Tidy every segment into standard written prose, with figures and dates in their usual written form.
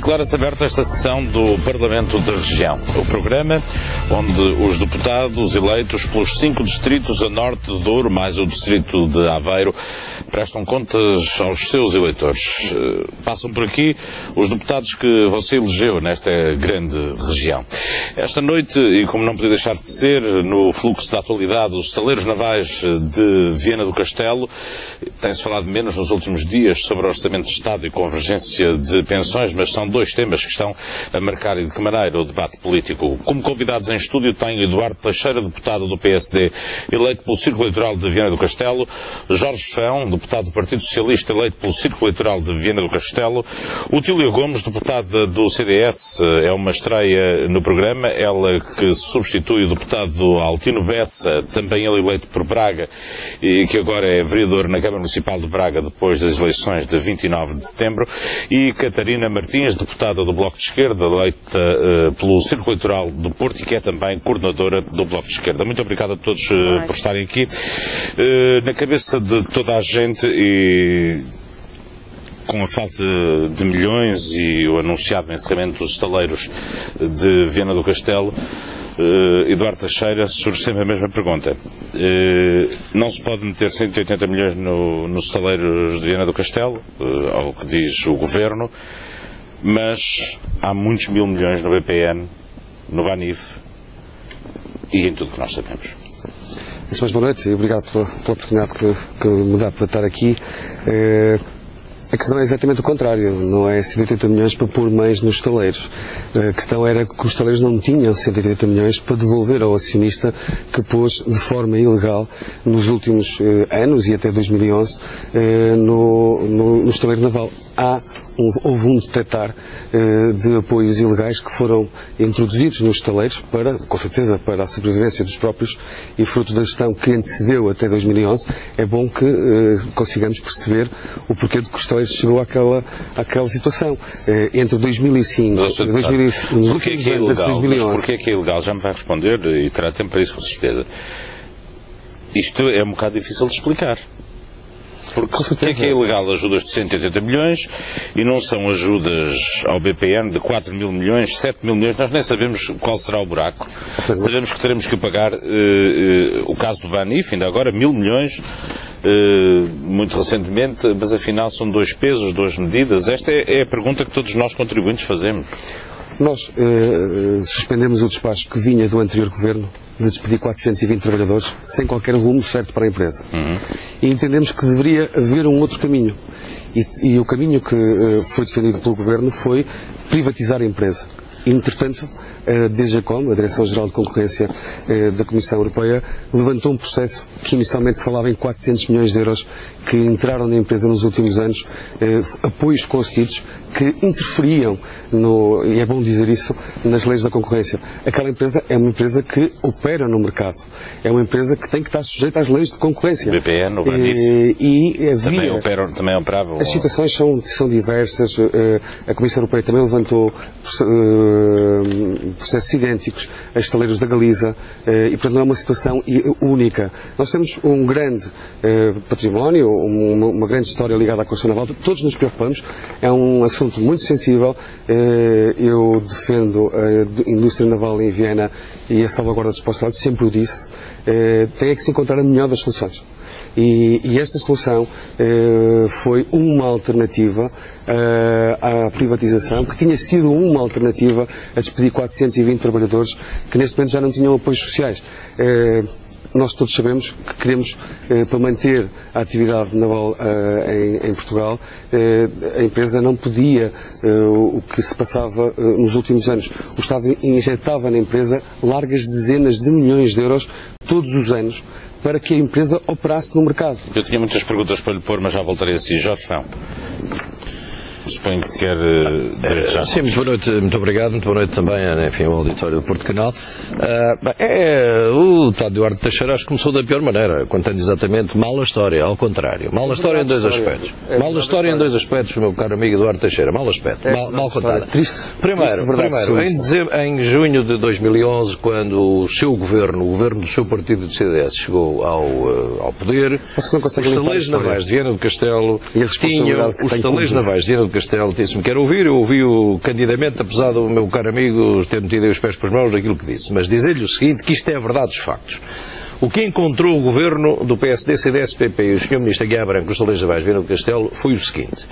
Declara-se aberta esta sessão do Parlamento da Região. O programa onde os deputados eleitos pelos 5 distritos a norte do Douro, mais o distrito de Aveiro, prestam contas aos seus eleitores. Passam por aqui os deputados que você elegeu nesta grande região. Esta noite, e como não podia deixar de ser, no fluxo da atualidade, os estaleiros navais de Viana do Castelo, tem-se falado menos nos últimos dias sobre o Orçamento de Estado e convergência de pensões, mas são dois temas que estão a marcar e de que maneira o debate político. Como convidados em estúdio tenho Eduardo Teixeira, deputado do PSD, eleito pelo Círculo Eleitoral de Viana do Castelo, Jorge Fão, deputado do Partido Socialista, eleito pelo Círculo Eleitoral de Viana do Castelo, Otília Gomes, deputada do CDS, é uma estreia no programa, ela que substitui o deputado Altino Bessa, também ele eleito por Braga, e que agora é vereador na Câmara Municipal de Braga depois das eleições de 29 de setembro, e Catarina Martins, deputada do Bloco de Esquerda, eleita pelo Círculo Eleitoral do Porto e que é também coordenadora do Bloco de Esquerda. Muito obrigado a todos por estarem aqui. Na cabeça de toda a gente e com a falta de milhões e o anunciado encerramento dos estaleiros de Viana do Castelo, Eduardo Teixeira, surge sempre a mesma pergunta. Não se pode meter 180 milhões nos estaleiros de Viana do Castelo, ao que diz o Governo, mas há muitos mil milhões no BPN, no Banif e em tudo que nós sabemos. Antes de mais, boa noite e obrigado pela oportunidade que me dá para estar aqui. A questão é exatamente o contrário, não é 180 milhões para pôr mais nos estaleiros. A questão era que os estaleiros não tinham 180 milhões para devolver ao acionista que pôs de forma ilegal nos últimos anos e até 2011 no estaleiro naval. Houve um detectar de apoios ilegais que foram introduzidos nos estaleiros com certeza, para a sobrevivência dos próprios e fruto da gestão que antecedeu até 2011, é bom que consigamos perceber o porquê de que os estaleiros chegou àquela situação. Entre 2005 e 2011... Mas porquê é que é ilegal? Já me vai responder e terá tempo para isso com certeza. Isto é um bocado difícil de explicar. Porque é que é ilegal ajudas de 180 milhões e não são ajudas ao BPN de 4 mil milhões, 7 mil milhões, nós nem sabemos qual será o buraco. Sabemos que teremos que pagar o caso do Banif, ainda agora 1.000 milhões, muito recentemente, mas afinal são dois pesos, duas medidas. Esta é a pergunta que todos nós contribuintes fazemos. Nós suspendemos o despacho que vinha do anterior governo de despedir 420 trabalhadores sem qualquer rumo certo para a empresa. E entendemos que deveria haver um outro caminho. E o caminho que foi defendido pelo governo foi privatizar a empresa. Entretanto, a DGCOM, a Direção-Geral de Concorrência da Comissão Europeia, levantou um processo que inicialmente falava em 400 milhões de euros que entraram na empresa nos últimos anos, apoios concedidos que interferiam, e é bom dizer isso, nas leis da concorrência. Aquela empresa é uma empresa que opera no mercado. É uma empresa que tem que estar sujeita às leis de concorrência. BPN, o Banif, também operava. As situações são diversas. A Comissão Europeia também levantou processos idênticos a estaleiros da Galiza e, portanto, não é uma situação única. Nós temos um grande património, uma grande história ligada à construção naval. Todos nos preocupamos. É um assunto muito sensível. Eu defendo a indústria naval em Viana e a salvaguarda dos postos de trabalho, sempre o disse. Tem que se encontrar a melhor das soluções. E esta solução foi uma alternativa à privatização, que tinha sido uma alternativa a despedir 420 trabalhadores que neste momento já não tinham apoios sociais. Nós todos sabemos que queremos, para manter a atividade naval em Portugal, a empresa não podia, o que se passava nos últimos anos. O Estado injetava na empresa largas dezenas de milhões de euros todos os anos para que a empresa operasse no mercado. Eu tinha muitas perguntas para lhe pôr, mas já voltarei a si. Jorge Fão. Suponho que quer já. Sim, muito boa noite, muito obrigado, muito boa noite também, enfim, ao auditório do Porto Canal. O Eduardo Teixeira acho que começou da pior maneira, contando exatamente mal a história, ao contrário. Mal a história em dois aspectos. Mal a história em dois aspectos, meu caro amigo Eduardo Teixeira, mal aspecto, mal contada. Primeiro, em junho de 2011, quando o seu governo, o governo do seu partido de CDS, chegou ao poder, os estaleiros navais de Viana do Castelo tinham, os estaleiros navais de Viana do Castelo Castelo disse-me que quer ouvir, eu ouvi-o candidamente, apesar do meu caro amigo ter metido os pés pelas mãos daquilo que disse. Mas dizer-lhe o seguinte, que isto é a verdade dos factos. O que encontrou o governo do PSD, CDS-PP e o Sr. Ministro Aguiar Branco, o Salês Vaz Viana do Castelo, foi o seguinte: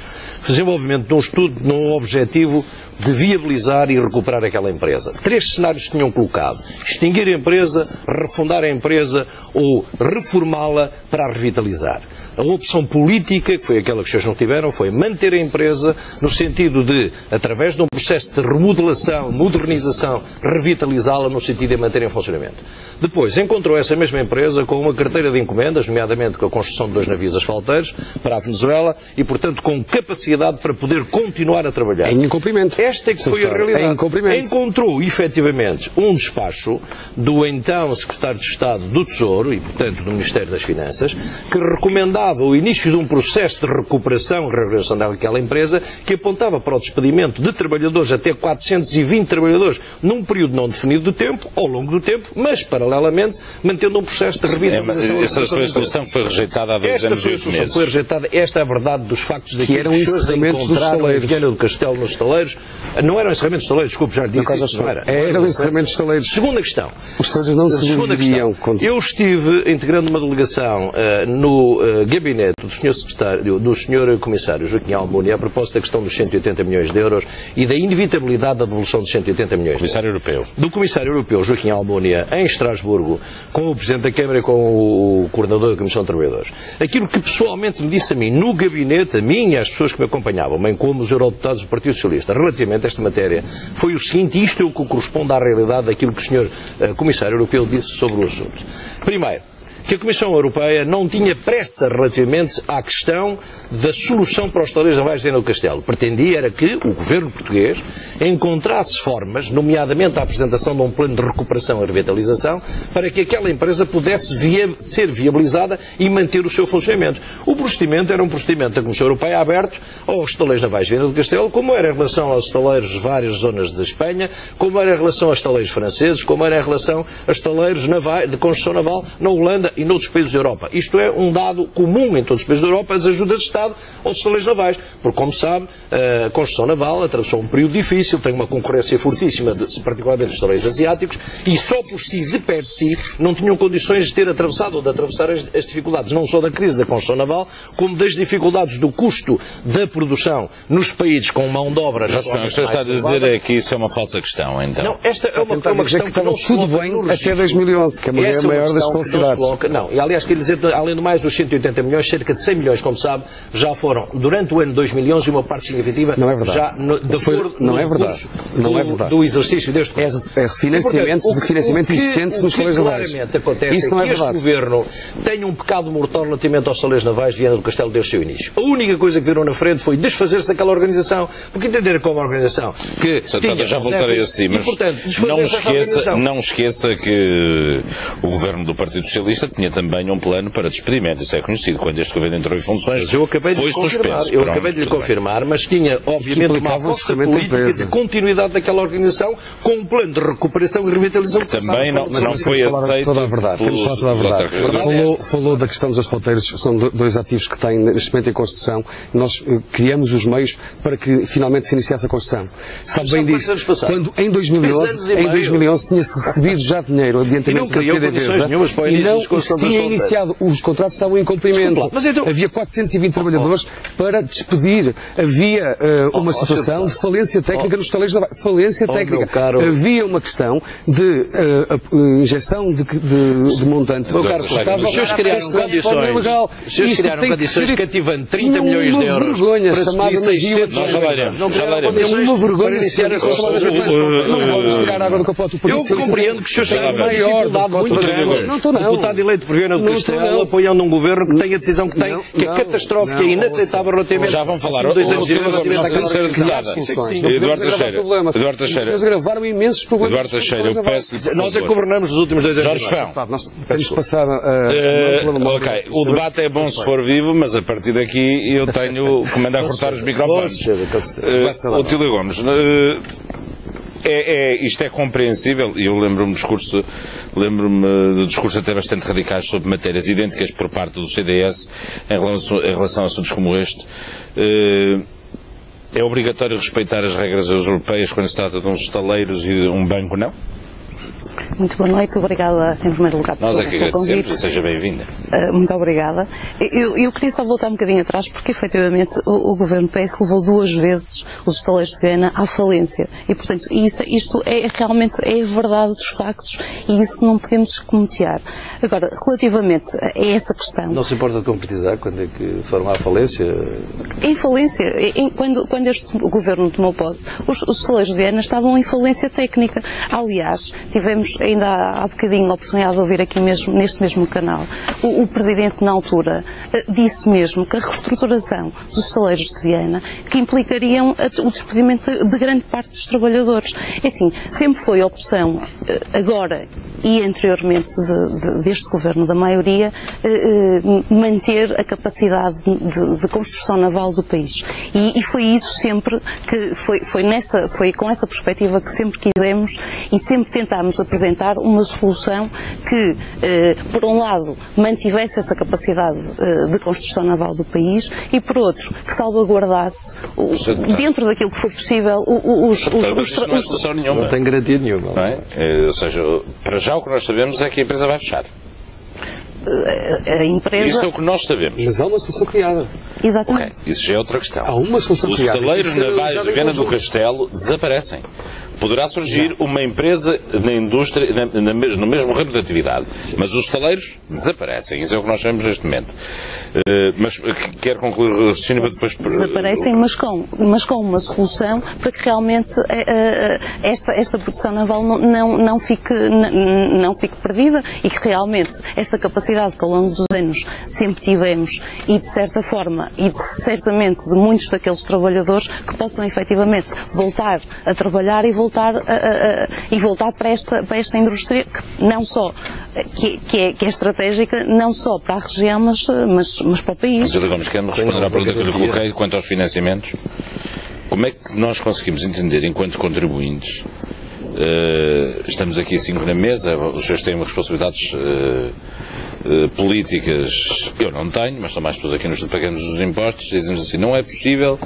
desenvolvimento de um estudo num objetivo de viabilizar e recuperar aquela empresa. 3 cenários que tinham colocado: extinguir a empresa, refundar a empresa ou reformá-la para a revitalizar. A opção política, que foi aquela que os senhores não tiveram, foi manter a empresa no sentido de, através de um processo de remodelação, modernização, revitalizá-la no sentido de manter em funcionamento. Depois, encontrou essa mesma empresa com uma carteira de encomendas, nomeadamente com a construção de 2 navios asfalteiros para a Venezuela e, portanto, com capacidade para poder continuar a trabalhar. Em incumprimento. Esta é que foi a realidade. Em incumprimento. Encontrou, efetivamente, um despacho do então Secretário de Estado do Tesouro e, portanto, do Ministério das Finanças, que recomendava o início de um processo de recuperação e reorganização daquela empresa, que apontava para o despedimento de trabalhadores, até 420 trabalhadores, num período não definido de tempo, ao longo do tempo, mas, paralelamente, mantendo um processo de revitalização. Essa foi a solução que foi rejeitada há 2 anos e 8 meses. Foi rejeitada. Esta é a verdade dos factos daquilo que era um encerramento dos estaleiros. Viana do Castelo nos estaleiros. Não era um encerramento dos estaleiros, desculpe, já lhe disse isso, não era. Era um encerramento dos estaleiros. Segunda questão. Os estaleiros não se dividiam. Eu estive integrando uma delegação no gabinete do Sr. Secretário, do Sr. Comissário Joaquim Almunia, a propósito da questão dos 180 milhões de euros e da inevitabilidade da devolução dos 180 milhões de euros. Comissário Europeu. Do Comissário Europeu Joaquim Almunia, em Estrasburgo, com o Presidente da Câmara e com o Coordenador da Comissão de Trabalhadores. Aquilo que pessoalmente me disse a mim, no gabinete, a mim e às pessoas que me acompanhavam, bem como os eurodeputados do Partido Socialista, relativamente a esta matéria, foi o seguinte, e isto é o que corresponde à realidade daquilo que o Sr. Comissário Europeu disse sobre o assunto. Primeiro, que a Comissão Europeia não tinha pressa relativamente à questão da solução para os estaleiros navais de Viana do Castelo. Pretendia era que o governo português encontrasse formas, nomeadamente a apresentação de um plano de recuperação e revitalização, para que aquela empresa pudesse ser viabilizada e manter o seu funcionamento. O procedimento era um procedimento da Comissão Europeia aberto aos estaleiros navais de Viana do Castelo, como era em relação aos estaleiros de várias zonas da Espanha, como era em relação aos estaleiros franceses, como era em relação a estaleiros de construção naval na Holanda e noutros países da Europa. Isto é um dado comum em todos os países da Europa, as ajudas de Estado aos estaleiros navais. Porque, como sabe, a construção naval atravessou um período difícil, tem uma concorrência fortíssima, particularmente dos estaleiros asiáticos, e só por si, de per si, não tinham condições de ter atravessado ou de atravessar as dificuldades, não só da crise da construção naval, como das dificuldades do custo da produção nos países com mão de obra. O senhor está a dizer é que isso é uma falsa questão, então? Não, esta é uma questão que não tudo bem até 2011, que é a maior das falsidades. Não, e aliás, quero dizer, além do mais, dos 180 milhões, cerca de 100 milhões, como sabe, já foram, durante o ano de 2011, e uma parte significativa, não é verdade. Já não é verdade. Não é verdade. Do exercício deste é refinanciamento existente nos estaleiros navais. O que claramente acontece isso não é que este governo tem um pecado mortal relativamente aos estaleiros navais de Viana do Castelo desde o seu início. A única coisa que viram na frente foi desfazer-se daquela organização, porque entenderam como uma organização que já voltarei assim, mas não esqueça que o governo do Partido Socialista tinha também um plano para despedimento, isso é conhecido. Quando este governo entrou em funções, eu acabei de lhe confirmar, mas tinha, obviamente, uma aposta política de continuidade daquela organização com um plano de recuperação e revitalização que também não foi aceito. Toda a verdade. Temos falado toda a verdade. Falou da questão dos asfalteiros, são 2 ativos que têm neste momento em construção. Nós criamos os meios para que finalmente se iniciasse a construção. Sabe bem disso? Quando em 2011 tinha-se recebido já dinheiro, o adiantamento da PDVSA, e não se tinha iniciado, os contratos estavam em cumprimento. Havia 420 trabalhadores para despedir. Havia uma situação de falência técnica nos estaleiros navais. Falência técnica. Havia uma questão de injeção de montante. Os senhores criaram condições cativando 30 milhões de euros para chamada 600 uma vergonha para iniciar a construção. Não vamos tirar água do capote. Eu compreendo que os senhores têm uma dificuldade muito grande. O deputado eleito por Viana do Castelo apoiando um governo que tem a decisão que tem, que é catastrófica e inaceitável relativamente. Já vão falar. Eduardo Teixeira. Gravaram imensos problemas. Eduardo Teixeira, eu peço-lhe. Nós é que governamos nos últimos 2 anos. Jorge Fão. Nós temos que passar ok, o debate é bom se for vivo, mas a partir daqui eu tenho que mandar cortar os microfones. Otílio Gomes, isto é compreensível, e eu lembro-me de discursos até bastante radicais sobre matérias idênticas por parte do CDS em relação a assuntos como este. É obrigatório respeitar as regras europeias quando se trata de uns estaleiros e de um banco, não? Muito boa noite, obrigada em primeiro lugar pelo convite. Nós é que agradecemos e seja bem-vinda. Muito obrigada. Eu queria só voltar um bocadinho atrás porque efetivamente o governo PS levou 2 vezes os estaleiros de Viana à falência e portanto isto é realmente a verdade dos factos e isso não podemos descometear. Agora, relativamente a essa questão... Não se importa de concretizar quando é que foram à falência? Em falência, quando este governo tomou posse, os estaleiros de Viana estavam em falência técnica. Aliás, tivemos ainda há bocadinho a oportunidade de ouvir aqui mesmo, neste mesmo canal, o Presidente na altura disse mesmo que a reestruturação dos estaleiros de Viana que implicariam o despedimento de grande parte dos trabalhadores. É assim, sempre foi a opção, agora e anteriormente deste governo da maioria, manter a capacidade de construção naval do país. E foi isso sempre que foi com essa perspectiva que sempre quisemos e sempre tentámos apresentar uma solução que, por um lado, mantivesse essa capacidade de construção naval do país e, por outro, que salvaguardasse, dentro daquilo que for possível, mas isto não é solução nenhuma. Não tem garantia nenhuma. Não é? Ou seja, para já o que nós sabemos é que a empresa vai fechar. A empresa... Isso é o que nós sabemos. Mas há uma solução criada. Exatamente. Okay, isso já é outra questão. Há uma solução criada. Os estaleiros navais de Viana do Castelo desaparecem. Poderá surgir uma empresa na indústria, no mesmo ramo de atividade, mas os estaleiros desaparecem. Isso é o que nós sabemos neste momento. Mas quero concluir o raciocínio para depois... Desaparecem, mas com uma solução para que realmente esta produção naval não fique perdida e que realmente esta capacidade que ao longo dos anos sempre tivemos e de certa forma e certamente de muitos daqueles trabalhadores que possam efetivamente voltar a trabalhar e voltar para esta indústria que não só que é estratégica não só para a região mas para o país. Angela Gomes, quer-me responder à pergunta que eu lhe coloquei quanto aos financiamentos? Como é que nós conseguimos entender enquanto contribuintes, estamos aqui 5 na mesa, os senhores têm responsabilidades políticas, eu não tenho, mas estão mais pessoas aqui nos pagamos os impostos, e dizemos assim, não é possível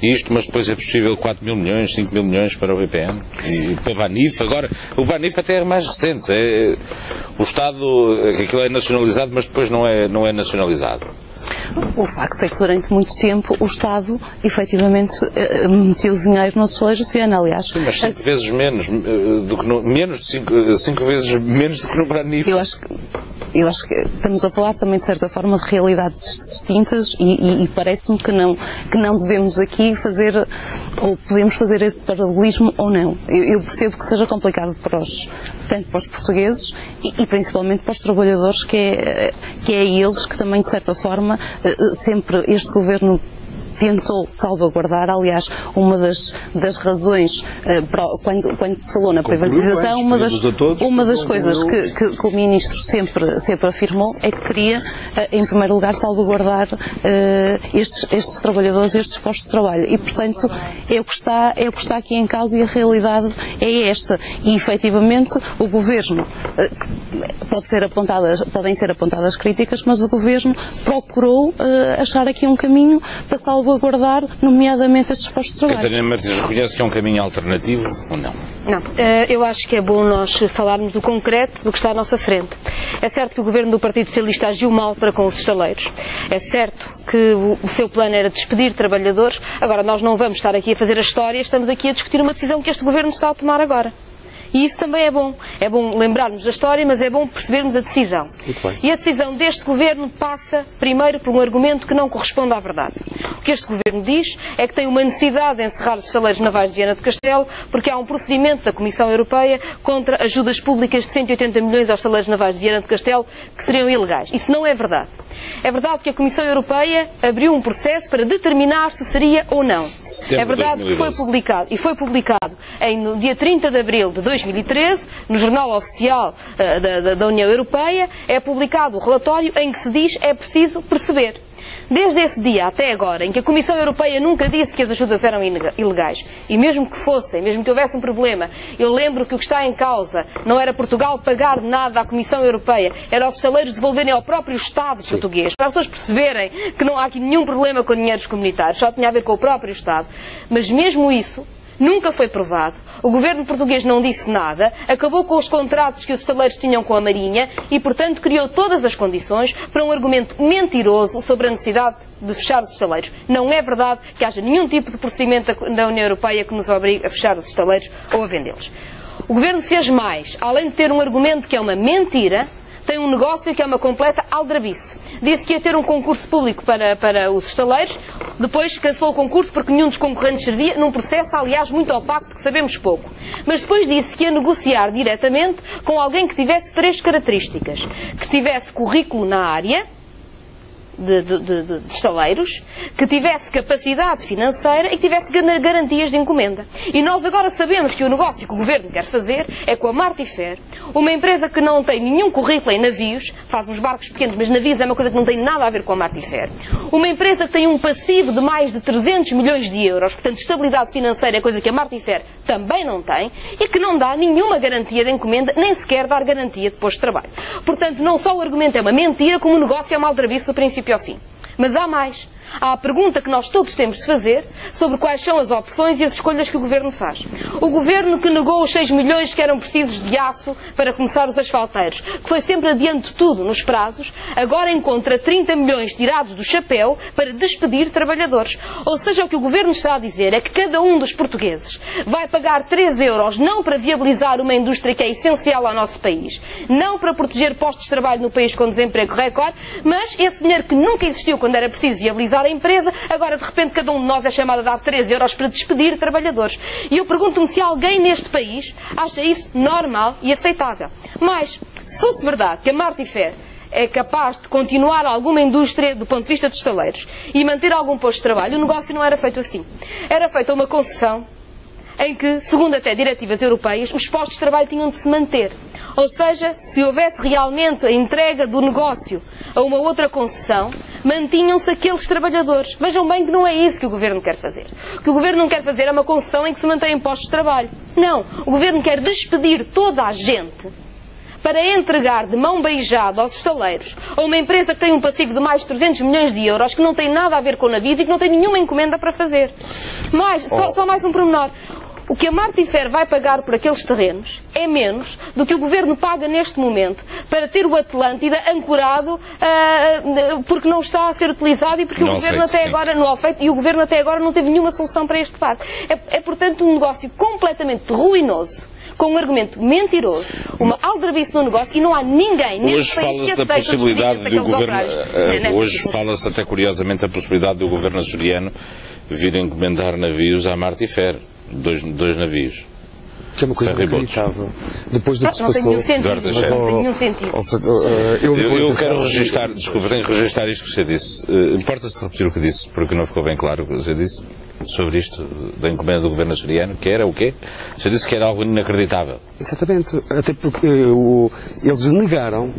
isto, mas depois é possível 4 mil milhões, 5 mil milhões para o BPN e para o BANIF. Agora, o BANIF até é mais recente, o Estado, aquilo é nacionalizado, mas depois não é nacionalizado. O facto é que durante muito tempo o Estado efetivamente meteu dinheiro nos estaleiros de Viana, aliás. Sim, mas 5 vezes menos do que no, menos de 5 vezes menos do que no BANIF. Eu acho que estamos a falar também, de certa forma, de realidades distintas e parece-me que não devemos aqui fazer, ou podemos fazer esse paralelismo ou não. Eu percebo que seja complicado tanto para os portugueses e principalmente para os trabalhadores, que é a eles que também, de certa forma, sempre este governo tentou salvaguardar. Aliás, uma das razões, quando se falou na privatização, uma das coisas que o Ministro sempre afirmou é que queria, em primeiro lugar, salvaguardar estes trabalhadores, estes postos de trabalho. E, portanto, é o que está aqui em causa e a realidade é esta. E, efetivamente, o Governo, podem ser apontadas críticas, mas o Governo procurou achar aqui um caminho para salvaguardar, nomeadamente, estes postos de trabalho. Catarina Martins, reconhece que é um caminho alternativo ou não? Não. Eu acho que é bom nós falarmos do concreto do que está à nossa frente. É certo que o governo do Partido Socialista agiu mal para com os estaleiros. É certo que o seu plano era despedir trabalhadores. Agora, nós não vamos estar aqui a fazer a história, estamos aqui a discutir uma decisão que este governo está a tomar agora. E isso também é bom. É bom lembrarmos da história, mas é bom percebermos a decisão. E a decisão deste governo passa, primeiro, por um argumento que não corresponde à verdade. O que este governo diz é que tem uma necessidade de encerrar os estaleiros navais de Viana do Castelo porque há um procedimento da Comissão Europeia contra ajudas públicas de 180 milhões aos estaleiros navais de Viana do Castelo que seriam ilegais. Isso não é verdade. É verdade que a Comissão Europeia abriu um processo para determinar se seria ou não. É verdade que foi publicado no dia 30 de abril de 2013, no Jornal Oficial da União Europeia, é publicado o relatório em que se diz é preciso perceber. Desde esse dia até agora, em que a Comissão Europeia nunca disse que as ajudas eram ilegais, e mesmo que fossem, mesmo que houvesse um problema, eu lembro que o que está em causa não era Portugal pagar nada à Comissão Europeia, era os estaleiros devolverem ao próprio Estado português, para as pessoas perceberem que não há aqui nenhum problema com dinheiros comunitários, só tinha a ver com o próprio Estado. Mas mesmo isso nunca foi provado. O governo português não disse nada, acabou com os contratos que os estaleiros tinham com a Marinha e, portanto, criou todas as condições para um argumento mentiroso sobre a necessidade de fechar os estaleiros. Não é verdade que haja nenhum tipo de procedimento da União Europeia que nos obrigue a fechar os estaleiros ou a vendê-los. O governo fez mais. Além de ter um argumento que é uma mentira, tem um negócio que é uma completa aldrabice. Disse que ia ter um concurso público para os estaleiros, depois cancelou o concurso porque nenhum dos concorrentes servia, num processo, aliás, muito opaco, porque sabemos pouco. Mas depois disse que ia negociar diretamente com alguém que tivesse 3 características. Que tivesse currículo na área de estaleiros, que tivesse capacidade financeira e que tivesse garantias de encomenda. E nós agora sabemos que o negócio que o Governo quer fazer é com a Martifer, uma empresa que não tem nenhum currículo em navios, faz uns barcos pequenos, mas navios é uma coisa que não tem nada a ver com a Martifer. Uma empresa que tem um passivo de mais de 300 milhões de euros, portanto estabilidade financeira é coisa que a Martifer também não tem, e que não dá nenhuma garantia de encomenda, nem sequer dar garantia de posto de trabalho. Portanto, não só o argumento é uma mentira, como o negócio é uma aldrabice do princípio ao fim. Mas há mais. Há a pergunta que nós todos temos de fazer sobre quais são as opções e as escolhas que o Governo faz. O Governo que negou os 6 milhões que eram precisos de aço para começar os asfalteiros, que foi sempre adiante de tudo nos prazos, agora encontra 30 milhões tirados do chapéu para despedir trabalhadores. Ou seja, o que o Governo está a dizer é que cada um dos portugueses vai pagar 3 euros não para viabilizar uma indústria que é essencial ao nosso país, não para proteger postos de trabalho no país com desemprego recorde, mas esse dinheiro que nunca existiu quando era preciso viabilizar a empresa, agora de repente cada um de nós é chamado a dar 3 euros para despedir trabalhadores. E eu pergunto-me se alguém neste país acha isso normal e aceitável. Mas, se fosse verdade que a Martifer é capaz de continuar alguma indústria do ponto de vista de estaleiros e manter algum posto de trabalho, o negócio não era feito assim. Era feita uma concessão em que, segundo até diretivas europeias, os postos de trabalho tinham de se manter. Ou seja, se houvesse realmente a entrega do negócio a uma outra concessão, mantinham-se aqueles trabalhadores. Vejam bem que não é isso que o Governo quer fazer. O que o Governo não quer fazer é uma concessão em que se mantêm postos de trabalho. Não. O Governo quer despedir toda a gente para entregar de mão beijada aos estaleiros a uma empresa que tem um passivo de mais de 300 milhões de euros, que não tem nada a ver com o navio e que não tem nenhuma encomenda para fazer. Mas, só mais um pormenor. O que a Martifer vai pagar por aqueles terrenos é menos do que o Governo paga neste momento para ter o Atlântida ancorado porque não está a ser utilizado e porque o Governo até agora não o fez e o Governo até agora não teve nenhuma solução para este debate. É portanto um negócio completamente ruinoso, com um argumento mentiroso, uma aldrabice no negócio, e não há ninguém neste país que aceite a possibilidade do Governo. Hoje fala-se até curiosamente a possibilidade do Governo açoriano vir encomendar navios à Martifer. Dois navios. Que é uma coisa inacreditável. Depois do que se passou... Não tem nenhum sentido. Eu quero registrar, desculpa, tenho que registrar isto que você disse. Importa-se repetir o que disse, porque não ficou bem claro o que você disse sobre isto da encomenda do Governo açoriano, que era o quê? Você disse que era algo inacreditável. Exatamente. Até porque eles negaram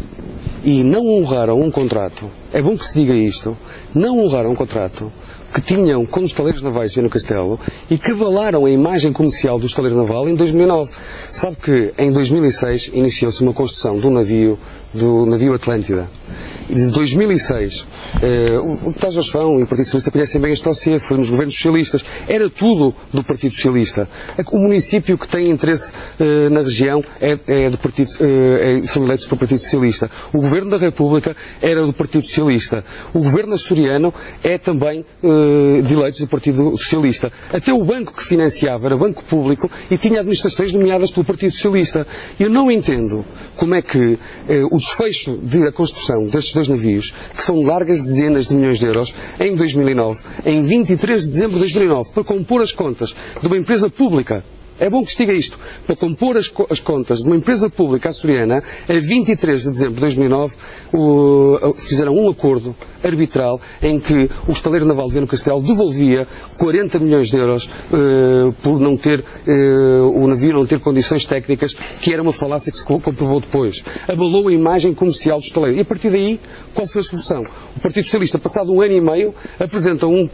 e não honraram um contrato. É bom que se diga isto. Não honraram um contrato que tinham com os estaleiros navais no Castelo e que abalaram a imagem comercial do estaleiro naval em 2009. Sabe que em 2006 iniciou-se uma construção do navio Atlântida. E de 2006, o Tás Osfão e o Partido Socialista conhecem bem este dossiê, foi nos governos socialistas, era tudo do Partido Socialista. O município que tem interesse na região são eleitos pelo Partido Socialista. O Governo da República era do Partido Socialista. O Governo açoriano é também de eleitos do Partido Socialista. Até o banco que financiava era banco público e tinha administrações nomeadas pelo Partido Socialista. Eu não entendo como é que o desfecho da construção destes dois navios, que são largas dezenas de milhões de euros, em 2009, em 23 de dezembro de 2009, para compor as contas de uma empresa pública. É bom que se diga isto. Para compor as contas de uma empresa pública açoriana, a 23 de dezembro de 2009, fizeram um acordo arbitral em que o estaleiro naval de Viana do Castelo devolvia 40 milhões de euros por não ter o navio não ter condições técnicas, que era uma falácia que se comprovou depois. Abalou a imagem comercial do estaleiro. E a partir daí, qual foi a solução? O Partido Socialista, passado 1 ano e meio, apresenta um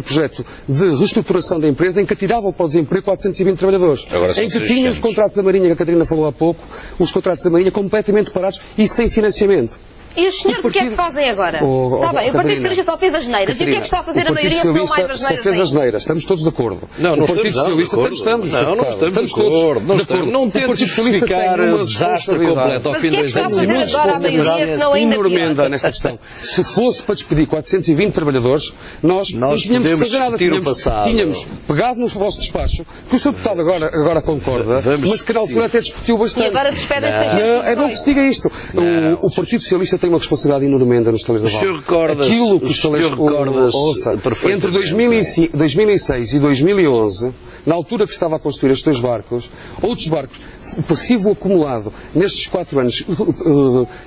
projeto de reestruturação da empresa em que atirava para o desemprego 420 trabalhadores. Em que tinha os contratos da Marinha, que a Catarina falou há pouco, os contratos da Marinha completamente parados e sem financiamento. E os senhores o que é que fazem agora? Está bem, o Partido Socialista só fez as neiras. E o que é que está a fazer a maioria se não mais as neiras? Só fez as neiras. Estamos todos de acordo. Não, o Partido Socialista estamos. Não estamos de acordo. Não temos de justificar o desastre completo ao fim de 2 anos e meio. Enormenda nesta questão. Se fosse para despedir 420 trabalhadores, nós não tínhamos que fazer nada. Tínhamos pegado no vosso despacho, que o Sr. Deputado agora concorda, mas que na altura até discutiu bastante. E agora despedem-se. É bom que se diga isto. O Partido Socialista tem uma responsabilidade enormenda no estaleiro naval. Aquilo que os estaleiros... Entre 2006 e 2011, na altura que estava a construir estes 2 barcos, outros barcos, o passivo acumulado nestes 4 anos,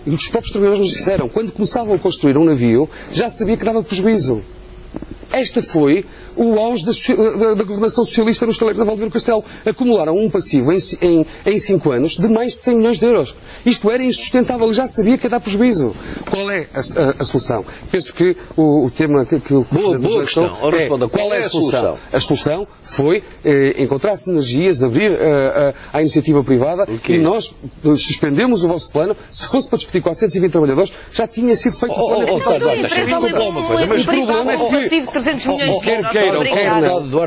os próprios trabalhadores nos disseram, quando começavam a construir um navio, já sabia que dava prejuízo. Esta foi o auge da governação socialista no estaleiro naval de Viana do Castelo. Acumularam um passivo em 5 anos de mais de 100 milhões de euros. Isto era insustentável, já sabia que ia dar prejuízo. Qual é a solução? Penso que o tema que o boa questão. Qual é a solução? A solução foi encontrar sinergias, abrir à iniciativa privada e nós suspendemos o vosso plano. Se fosse para discutir 420 trabalhadores, já tinha sido feito o plano. Mas o problema é que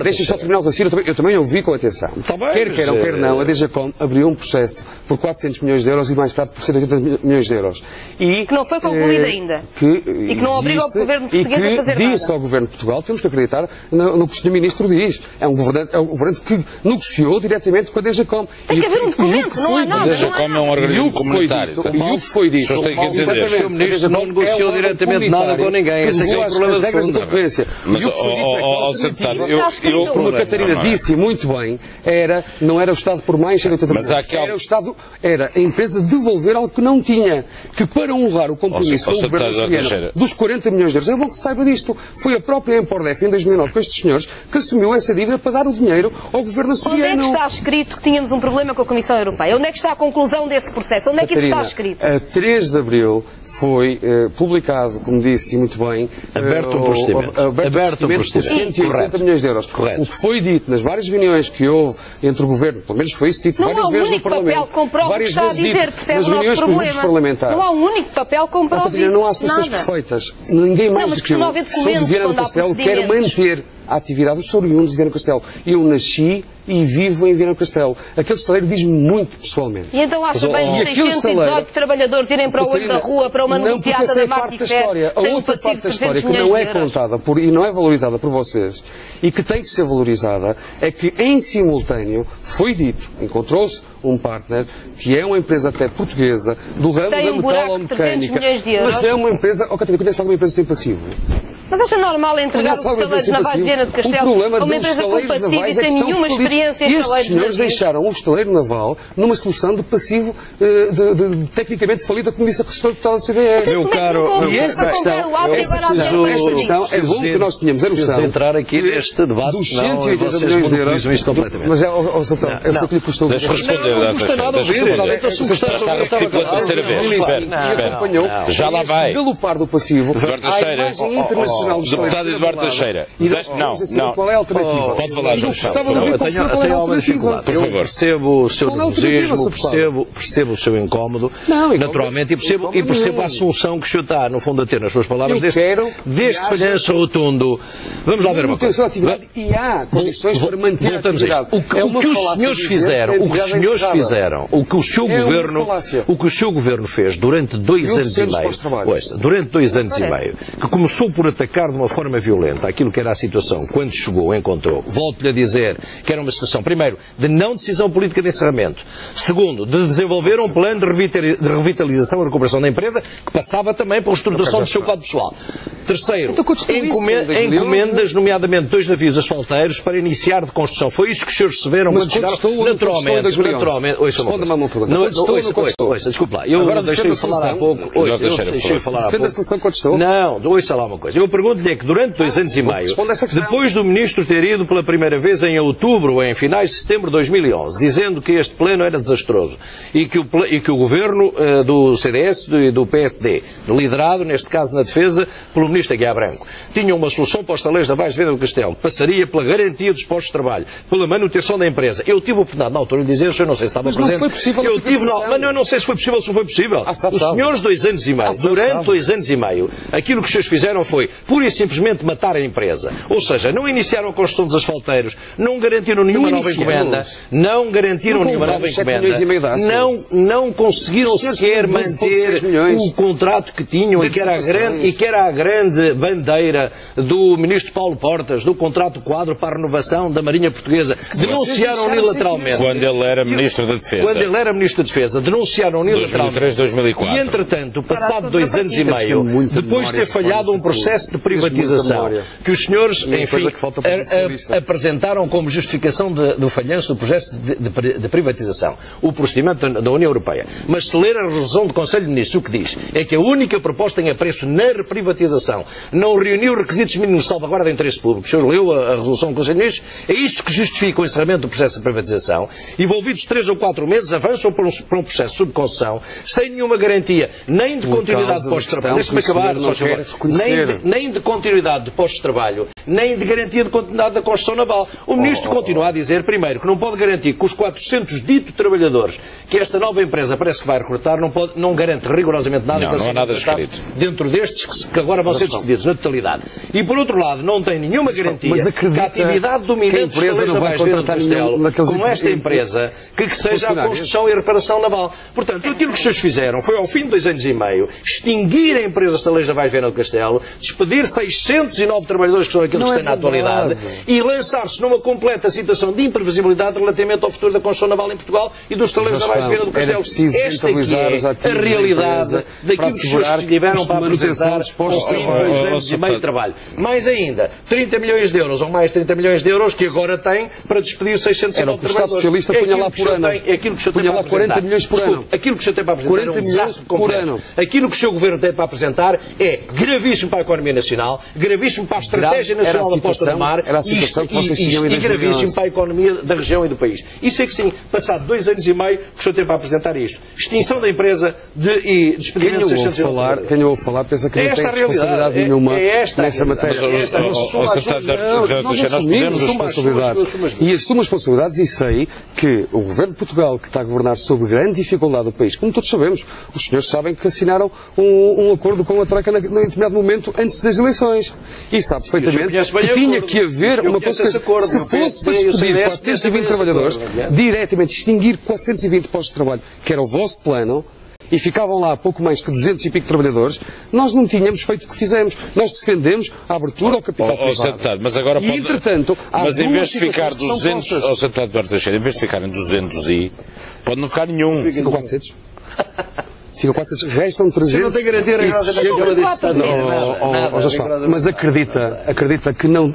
deixem só terminar o raciocínio, eu também ouvi com atenção. Quer queiram, quer não, a DGCOM abriu um processo por 400 milhões de euros e mais tarde por 180 milhões de euros. Que não foi concluído ainda. E que não obriga o governo português a fazer nada. Disse ao governo de Portugal, temos que acreditar no que o Sr. Ministro diz. É um governante que negociou diretamente com a DGCOM. Tem que haver um documento, não há nada. A DGCOM é um organismo comunitário. E o que foi dito? As pessoas têm que entender. O Sr. Ministro não negociou diretamente nada com ninguém. Esse é o problema de fundo. Mas, como a Catarina disse muito bem, não era o Estado por mais 180 milhões. Era a empresa devolver algo que não tinha. Que para honrar o compromisso com o governo de dos 40 milhões de euros, é bom que se saiba disto. Foi a própria Empordef, em 2009, com estes senhores, que assumiu essa dívida para dar o dinheiro ao governo açoriano. Onde é que está escrito que tínhamos um problema com a Comissão Europeia? Onde é que está a conclusão desse processo? Onde é que isso está escrito? A 3 de Abril foi publicado, como disse muito bem, aberto por por 180 milhões de euros. Correto. O que foi dito nas várias reuniões que houve entre o Governo, pelo menos foi isso dito várias vezes no Parlamento, várias vezes dito nas reuniões com os grupos parlamentares. Não há um único papel que comprove isso. Não há soluções perfeitas. Ninguém mais do que eu, sou de Viana do Castelo, quer manter a atividade dos oriundos de Viana do Castelo. Eu nasci e vivo em Viana do Castelo. Aquele estaleiro diz-me muito pessoalmente. E então acha bem 618 trabalhadores irem para o olho da rua para uma negociata da Martifé? A outra parte da história que não é contada e não é valorizada por vocês e que tem que ser valorizada é que em simultâneo foi dito, encontrou-se um partner que é uma empresa até portuguesa do ramo da metalomecânica, mas é uma empresa, Catarina, conhece alguma empresa sem passivo? Mas acha normal entregar os estaleiros navais de Viana do Castelo a uma empresa com passivo e sem nenhuma experiência em estaleiros navios? Estes senhores deixaram o estaleiro naval numa solução de passivo tecnicamente falida, como disse a professora deputada do CDS. Meu caro, e esta questão é bom que nós tenhamos a noção de entrar aqui neste debate, dos 180 milhões de euros. Mas eu sei que lhe custou. Deixa responder, não custa nada ouvir. Está a repetir pela terceira vez. Espera. Já lá vai. Pelo par do passivo, Deputado Eduardo Teixeira. Não. Qual é a alternativa? Pode falar, João. Tenho alguma dificuldade. Eu percebo o seu nervosismo, percebo o seu incómodo, naturalmente, e percebo a solução que o senhor está, no fundo, a ter nas suas palavras deste falhanço rotundo. Vamos lá ver uma coisa. E há condições para manter a atividade. O que os senhores fizeram, o que o seu governo fez durante 2 anos e meio, que começou por atacar atacar de uma forma violenta aquilo que era a situação quando chegou, encontrou, volto-lhe a dizer que era uma situação, primeiro, de não decisão política de encerramento, segundo, de desenvolver um plano de revitalização e recuperação da empresa que passava também pela reestruturação do seu quadro pessoal. Terceiro, encomendas, nomeadamente 2 navios asfalteiros para iniciar de construção. Foi isso que os senhores receberam quando chegaram, naturalmente. Ouça, desculpa lá, eu deixei-me falar há pouco. Não, ouça lá uma coisa. Eu pergunto-lhe é que durante 2 anos e meio, depois do Ministro ter ido pela primeira vez em outubro, ou em finais de setembro de 2011, dizendo que este plano era desastroso e que o Governo do CDS e do PSD, liderado, neste caso na defesa, pelo Ministro Aguiar Branco, tinha uma solução para os estaleiros da Vaz de Venda do Castelo, que passaria pela garantia dos postos de trabalho, pela manutenção da empresa. Eu tive a oportunidade na altura de dizer, eu não sei se estava presente. Foi possível mas eu não sei se foi possível ou se não foi possível. Os senhores 2 anos e meio, durante 2 anos e meio, aquilo que os senhores fizeram foi pura e simplesmente matar a empresa. Ou seja, não iniciaram a construção dos asfalteiros, não garantiram nenhuma nova encomenda, não conseguiram sequer manter o contrato que tinham e que era a grande bandeira do Ministro Paulo Portas, do contrato quadro para a renovação da Marinha Portuguesa. Denunciaram unilateralmente. Quando ele era Ministro da Defesa. Denunciaram unilateralmente. 2003-2004. E, entretanto, passado 2 anos e meio, depois de ter falhado um processo de privatização, que os senhores, enfim, apresentaram como justificação do falhanço do processo de privatização, o procedimento da União Europeia. Mas se ler a resolução do Conselho de Ministros, o que diz é que a única proposta em apreço na reprivatização não reuniu requisitos mínimos de salvaguarda do interesse público. O senhor leu a resolução do Conselho de Ministros? É isso que justifica o encerramento do processo de privatização. Envolvidos 3 ou 4 meses, avançam para um processo de subconcessão, sem nenhuma garantia, nem de continuidade de postos de trabalho. Deixe-me acabar, só favor. Nem de continuidade de postos de trabalho, nem de garantia de continuidade da construção naval. O Ministro continua a dizer, primeiro, que não pode garantir que os 400 ditos trabalhadores que esta nova empresa parece que vai recrutar não garante rigorosamente nada. Não há nada escrito. Dentro destes que agora vão ser despedidos na totalidade. E, por outro lado, não tem nenhuma garantia que a atividade dominante dos estaleiros da Vaz de Venda do Castelo, como esta empresa, que seja a construção e a reparação naval. Portanto, aquilo que os senhores fizeram foi, ao fim de 2 anos e meio, extinguir a empresa estaleiros da Vaz de Venda do Castelo, despedir 609 trabalhadores que são aqueles que têm na atualidade e lançar-se numa completa situação de imprevisibilidade relativamente ao futuro da construção naval em Portugal e dos estaleiros da Vaz de Venda do Castelo. Esta que é a realidade daquilo que os senhores tiveram para apresentar ao fim de 2 anos e meio de trabalho. Mais ainda, 30 milhões de euros ou mais 30 milhões de euros que agora tem para despedir 609 trabalhadores. O Estado Socialista punha lá por ano. Punha lá 40 milhões por ano. Aquilo que o senhor tem para apresentar é um desastre completo. Aquilo que o seu governo tem para apresentar é gravíssimo para a economia nacional, gravíssimo para a estratégia nacional da aposta no mar e gravíssimo para a economia da região e do país. Isso é que sim, passado 2 anos e meio, o senhor tem para apresentar isto. Extinção da empresa e despedimento de 609. Quem eu ouve falar pensa que não tem responsabilidade nenhuma nessa matéria. Nós assumimos responsabilidades. E assumo responsabilidades e sei que o Governo de Portugal, que está a governar sob grande dificuldade do país, como todos sabemos, os senhores sabem que assinaram um acordo com a Troika em determinado momento antes das eleições. E sabe perfeitamente que tinha que haver uma coisa. Se fosse para despedir 420 trabalhadores, diretamente extinguir 420 postos de trabalho, que era o vosso plano, e ficavam lá pouco mais que 200 e pico trabalhadores, nós não tínhamos feito o que fizemos. Nós defendemos a abertura ao capital privado. Mas agora pode... entretanto, mas em vez de ficar 200, ao deputado Eduardo Teixeira, em vez de ficarem 200 pode não ficar nenhum. Fica 400. Fica 400, restam 300. Você não tem garantia mas acredita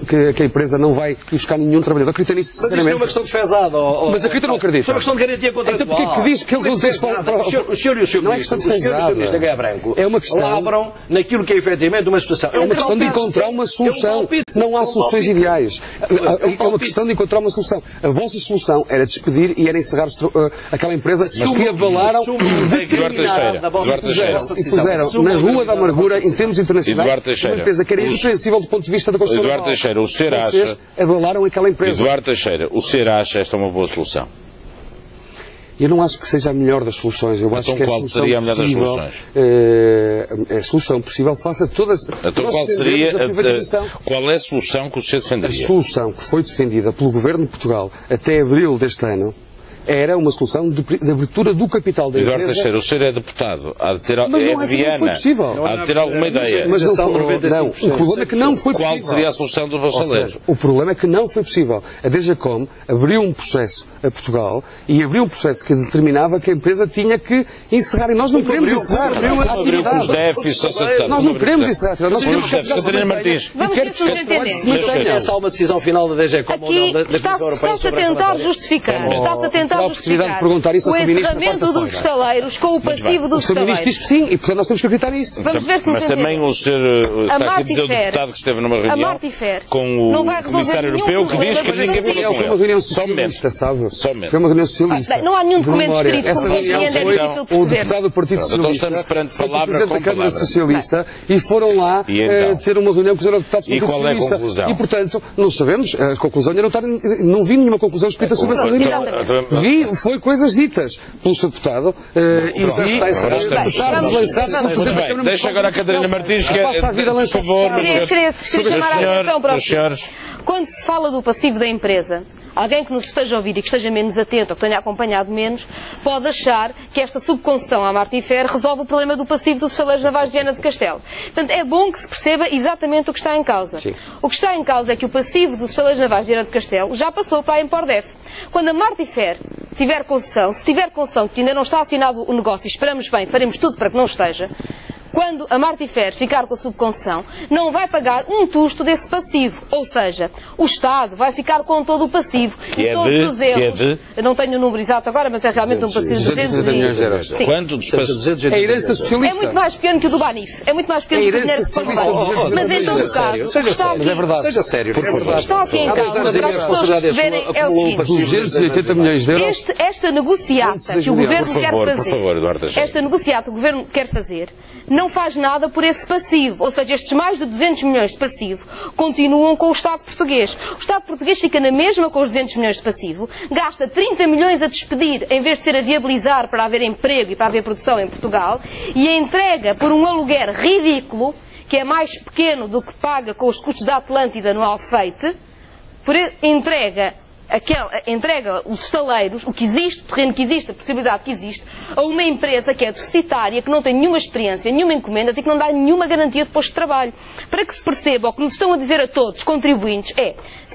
que a empresa não vai buscar nenhum trabalhador. Acredita nisso, sinceramente. Mas isto é uma questão de fezada. Mas acredita ou não acredita? É uma questão de garantia contratual. Então porquê que diz que eles vão dizer o senhor e o seu ministro, o senhor e o seu ministro Aguiar Branco, lavram naquilo que é efetivamente uma situação. É uma questão de encontrar uma solução. Não há soluções ideais. É uma questão de encontrar uma solução. A vossa solução era despedir e era encerrar aquela empresa que abalaram e puseram na Rua da Amargura, em termos internacionais, uma empresa que era irrepreensível do ponto de vista da construção naval. Eduardo Teixeira, o senhor acha... abalaram aquela empresa. Eduardo Teixeira, o senhor acha esta uma boa solução? Eu não acho que seja a melhor das soluções. Eu acho que qual seria a melhor das soluções? A solução possível face a todas... Então qual é a solução que o senhor defenderia? A solução que foi defendida pelo Governo de Portugal até abril deste ano era uma solução de abertura do capital da empresa. Eduardo Teixeira, o senhor é deputado, há de ter, mas não, Viana, foi possível. Há de ter alguma ideia. Mas não, o problema é que não foi possível. Qual seria a solução do Bolsonaro? O problema é que não foi possível. A DGCOM abriu um processo a Portugal e abriu um processo que determinava que a empresa tinha que encerrar. E nós não queremos encerrar a atividade. Os déficits, nós não queremos encerrar a atividade. Nós queremos que Catarina Martins. Vamos ver se nos entendemos. É só uma decisão final da DGCOM ou não, da Comissão Europeia está-se a tentar justificar. Está-se a tentar justificar o encerramento dos estaleiros com o passivo dos estaleiros. O Sr. Ministro diz que sim, e portanto nós temos que acreditar nisso. Vamos ver se nos Mas também o senhor está aqui a dizer o deputado que esteve numa reunião com o Comissário Europeu que diz que ninguém falou com ele. Foi uma reunião socialista, sabe? Foi uma reunião socialista. Não há nenhum documento escrito como compreende, é difícil perceber. O deputado do Partido Socialista, então estamos perante palavra o Presidente da Câmara palavra. Socialista, e foram lá ter uma reunião com os eurodeputados do Partido Socialista. E qual é a conclusão? E, portanto, não sabemos, a conclusão não vi nenhuma conclusão escrita sobre essa reunião. Foi coisas ditas pelo Sr. Deputado e vi deputados lançados pelo Presidente da Câmara. Deixa agora a Catarina Martins, que por favor, meus senhores. Quando se fala do passivo da empresa, alguém que nos esteja a ouvir e que esteja menos atento ou que tenha acompanhado menos, pode achar que esta subconcessão à Martifer resolve o problema do passivo dos estaleiros navais de Viana do Castelo. Portanto, é bom que se perceba exatamente o que está em causa. Sim. O que está em causa é que o passivo dos estaleiros navais de Viana do Castelo já passou para a Empordef. Quando a Martifer tiver concessão, se tiver concessão, que ainda não está assinado o negócio, e esperamos bem, faremos tudo para que não esteja, quando a Martifer ficar com a subconcessão, não vai pagar um tusto desse passivo. Ou seja, o Estado vai ficar com todo o passivo. Que todos os erros. Eu não tenho o número exato agora, mas é realmente um passivo de 230 milhões de euros. Quanto? É a herança socialista. É muito mais pequeno que o do Banif. É muito mais pequeno que o dinheiro que foi roubado. Mas em todo caso, seja sério, por favor. Está aqui em causa, para as pessoas perceberem, é o seguinte. 280 milhões de euros. Esta negociata que o Governo quer fazer, por favor, Eduardo Teixeira. esta negociata que o Governo quer fazer, não faz nada por esse passivo. Ou seja, estes mais de 200 milhões de passivo continuam com o Estado português. O Estado português fica na mesma com os 200 milhões de passivo, gasta 30 milhões a despedir em vez de ser a viabilizar para haver emprego e para haver produção em Portugal, e a entrega por um aluguer ridículo, que é mais pequeno do que paga com os custos da Atlântida no Alfeite, entrega os estaleiros, o que existe, o terreno que existe, a possibilidade que existe, a uma empresa que é deficitária, que não tem nenhuma experiência, nenhuma encomenda e que não dá nenhuma garantia de posto de trabalho. Para que se perceba, o que nos estão a dizer a todos, contribuintes,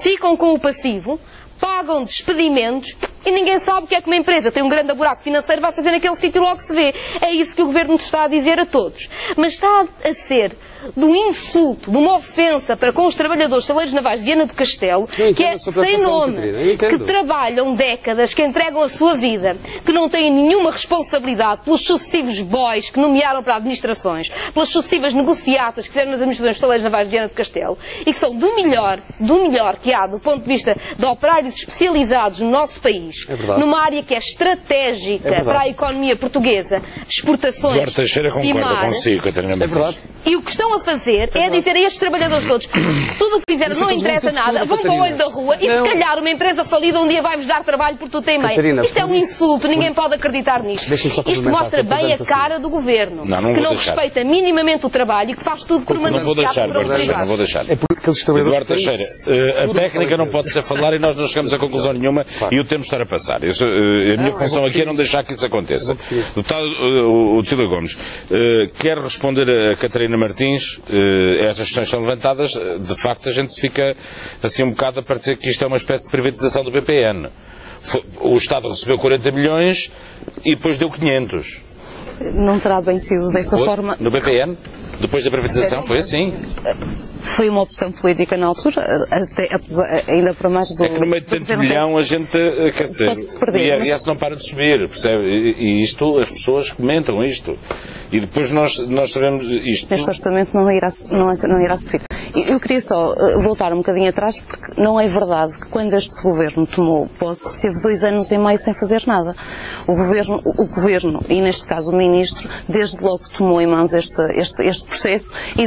ficam com o passivo, pagam despedimentos e ninguém sabe o que é que uma empresa tem um grande buraco financeiro vai fazer naquele sítio logo se vê. É isso que o Governo nos está a dizer a todos. Mas está a ser de um insulto, de uma ofensa para com os trabalhadores estaleiros navais de Viana do Castelo, que é sem nome, que trabalham décadas, que entregam a sua vida, que não têm nenhuma responsabilidade pelos sucessivos boys que nomearam para administrações, pelas sucessivas negociatas que fizeram nas administrações estaleiros navais de Viana do Castelo, e que são do melhor que há do ponto de vista de operários especializados no nosso país, numa área que é estratégica para a economia portuguesa, exportações. Eduardo Teixeira concorda consigo, Catarina Martins. E o que estão a fazer é dizer a estes trabalhadores todos, tudo o que fizeram não interessa nada, vão para o olho da rua e se calhar uma empresa falida um dia vai-vos dar trabalho por tudo em meio. Isto é um insulto, ninguém pode acreditar nisto. Isto mostra bem a cara do Governo, que não respeita minimamente o trabalho e que faz tudo por uma necessidade. Não vou deixar. É por isso que eles estão Eduardo Teixeira, a técnica não pode ser falar e nós não chegamos a conclusão nenhuma e o tempo está a passar. A minha função aqui é não deixar que isso aconteça. Deputado o Tílio Gomes, quer responder a Catarina Martins? Estas questões são levantadas, de facto a gente fica assim um bocado a parecer que isto é uma espécie de privatização do BPN. O Estado recebeu 40 milhões e depois deu 500. Não terá bem sido dessa forma. No BPN? Depois da privatização foi assim? Foi uma opção política na altura, ainda para mais do... É que no meio de tanto milhão a gente, quer dizer, o IRS não para de subir, percebe? E isto, as pessoas comentam isto. E depois nós sabemos isto. Esse orçamento não irá subir. Eu queria só voltar um bocadinho atrás, porque não é verdade que quando este Governo tomou posse, teve 2 anos e meio sem fazer nada. O Governo, e neste caso o Ministro, desde logo tomou em mãos este processo e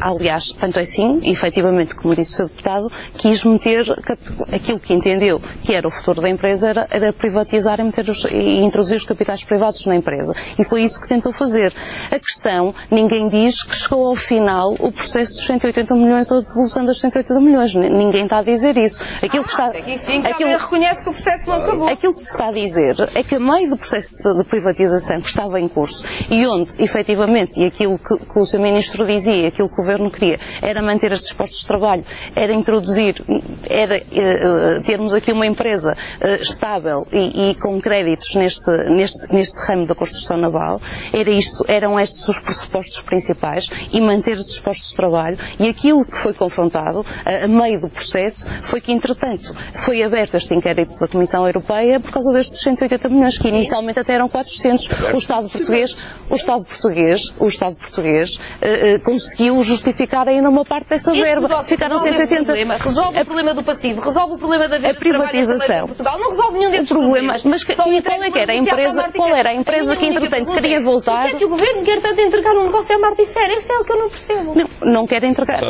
aliás, tanto é sim, efetivamente, como disse o Sr. Deputado, quis meter aquilo que entendeu que era o futuro da empresa, era privatizar e introduzir os capitais privados na empresa. E foi isso que tentou fazer. A questão, ninguém diz que chegou ao final o processo dos 180 milhões ou a devolução dos 180 milhões. Ninguém está a dizer isso. Aquilo que está, enfim, alguém reconhece que o processo não acabou. Aquilo que se está a dizer é que a meio do processo de privatização que estava em curso e onde, efetivamente, e aquilo que o Sr. Ministro dizia, aquilo que o Governo queria, era manter estes postos de trabalho, era introduzir, era termos aqui uma empresa estável e com créditos neste ramo da construção naval, eram estes os pressupostos principais e manter estes postos de trabalho, e aquilo que foi confrontado a meio do processo foi que, entretanto, foi aberto este inquérito da Comissão Europeia por causa destes 180 milhões, que inicialmente até eram 400. O Estado português conseguiu justificar ainda uma parte dessa verba. Ficaram 180. Resolve o problema do passivo, resolve o problema da vida de privatização. Portugal, não resolve nenhum desses problemas. Mas qual era a empresa que, entretanto, queria voltar? Por que é que o Governo quer tanto entregar um negócio à Martifer? Isso é o que eu não percebo. Não quer entregar.